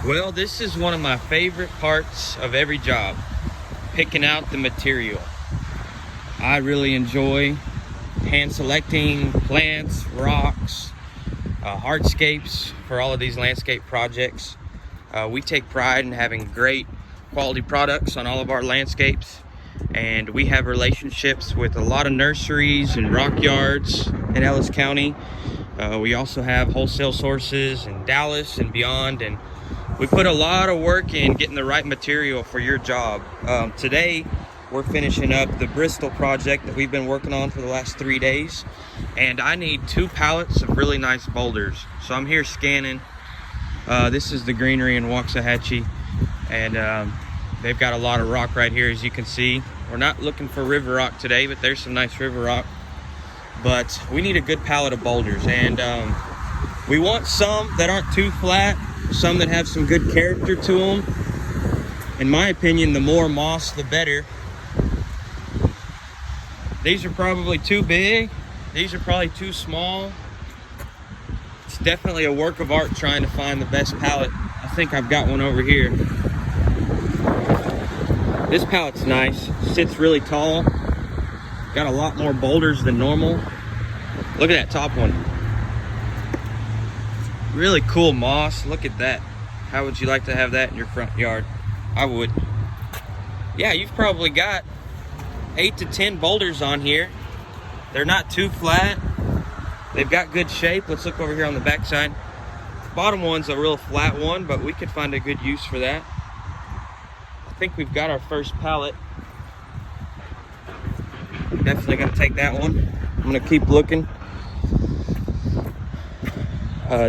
Well, this is one of my favorite parts of every job, picking out the material. I really enjoy hand selecting plants, rocks, hardscapes for all of these landscape projects. We take pride in having great quality products on all of our landscapes, and we have relationships with a lot of nurseries and rock yards in Ellis County. We also have wholesale sources in Dallas and beyond, and we put a lot of work in getting the right material for your job. Today, we're finishing up the Bristol project that we've been working on for the last 3 days, and I need 2 pallets of really nice boulders. So I'm here scanning. This is the Greenery in Waxahachie, and they've got a lot of rock right here, as you can see. We're not looking for river rock today, but there's some nice river rock. But we need a good pallet of boulders, and we want some that aren't too flat, some that have some good character to them. In my opinion, the more moss, the better. These are probably too big. These are probably too small. It's definitely a work of art trying to find the best pallet. I think I've got one over here. This pallet's nice, sits really tall. Got a lot more boulders than normal. Look at that top one. Really cool moss. Look at that. How would you like to have that in your front yard? I would. Yeah, you've probably got 8 to 10 boulders on here. They're not too flat. They've got good shape. Let's look over here on the back side. The bottom one's a real flat one, but we could find a good use for that. I think we've got our first pallet. Definitely gonna take that one. I'm gonna keep looking.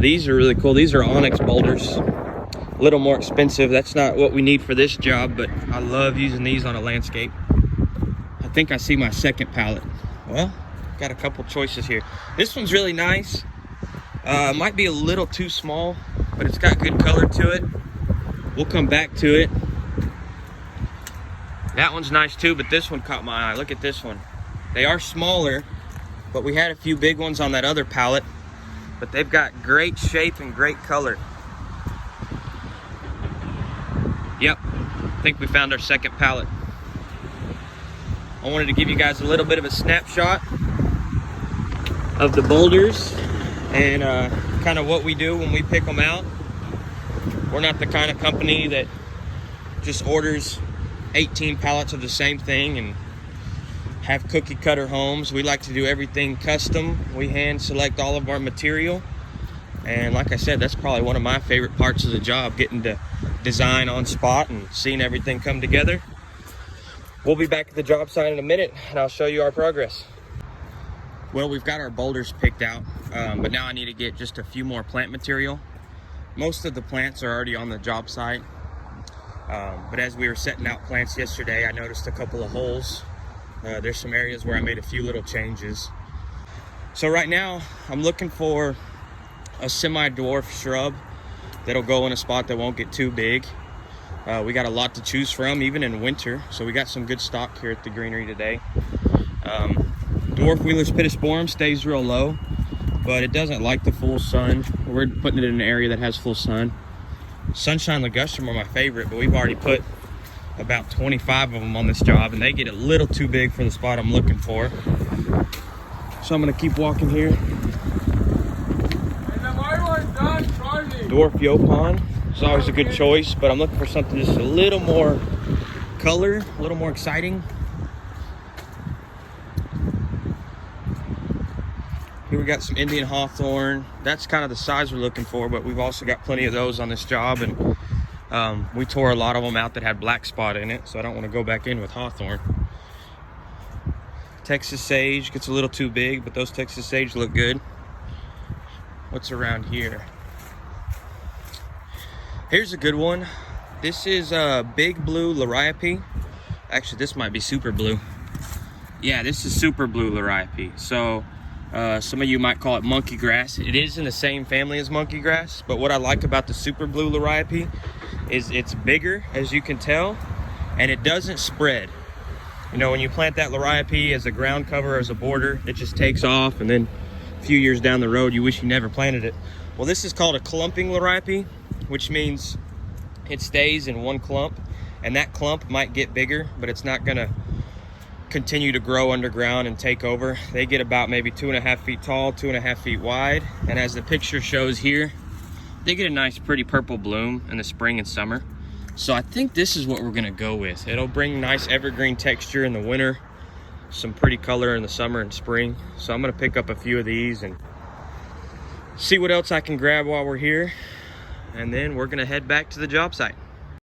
These are really cool. These are onyx boulders. A little more expensive. That's not what we need for this job, but I love using these on a landscape. I think I see my second pallet. Well, got a couple choices here. This one's really nice. Might be a little too small, but it's got good color to it. We'll come back to it. That one's nice too, but this one caught my eye. Look at this one. They are smaller, but we had a few big ones on that other pallet, but they've got great shape and great color. Yep, I think we found our second pallet. I wanted to give you guys a little bit of a snapshot of the boulders and kind of what we do when we pick them out. We're not the kind of company that just orders 18 pallets of the same thing and have cookie cutter homes. We like to do everything custom. We hand select all of our material, and like I said, that's probably one of my favorite parts of the job, getting to design on spot and seeing everything come together. We'll be back at the job site in a minute, and I'll show you our progress. Well, we've got our boulders picked out, but now I need to get just a few more plant material. Most of the plants are already on the job site, but as we were setting out plants yesterday, I noticed a couple of holes. There's some areas where I made a few little changes. So right now, I'm looking for a semi-dwarf shrub that'll go in a spot that won't get too big. We got a lot to choose from, even in winter, so we got some good stock here at the Greenery today. Dwarf Wheeler's Pittosporum stays real low, but it doesn't like the full sun. We're putting it in an area that has full sun. Sunshine Ligustrum are my favorite, but we've already put about 25 of them on this job, and they get a little too big for the spot I'm looking for. So I'm gonna keep walking here. Dwarf Yopon is always a good choice, but I'm looking for something just a little more color, a little more exciting. Here we got some Indian hawthorn. That's kind of the size we're looking for, but we've also got plenty of those on this job, and we tore a lot of them out that had black spot in it, so I don't want to go back in with hawthorn. Texas sage gets a little too big, but those Texas sage look good. What's around here? Here's a good one. This is big blue liriope. Actually, this might be super blue. Yeah, this is super blue liriope. So some of you might call it monkey grass. It is in the same family as monkey grass, but what I like about the super blue liriope is it's bigger, as you can tell, and it doesn't spread. You know, when you plant that liriope as a ground cover, as a border, it just takes off, and then a few years down the road, you wish you never planted it. Well, this is called a clumping liriope, which means it stays in one clump, and that clump might get bigger, but it's not gonna continue to grow underground and take over. They get about maybe 2.5 feet tall, 2.5 feet wide, and as the picture shows here, they get a nice pretty purple bloom in the spring and summer. So I think this is what we're gonna go with. It'll bring nice evergreen texture in the winter, some pretty color in the summer and spring. So I'm gonna pick up a few of these and see what else I can grab while we're here, and then we're gonna head back to the job site.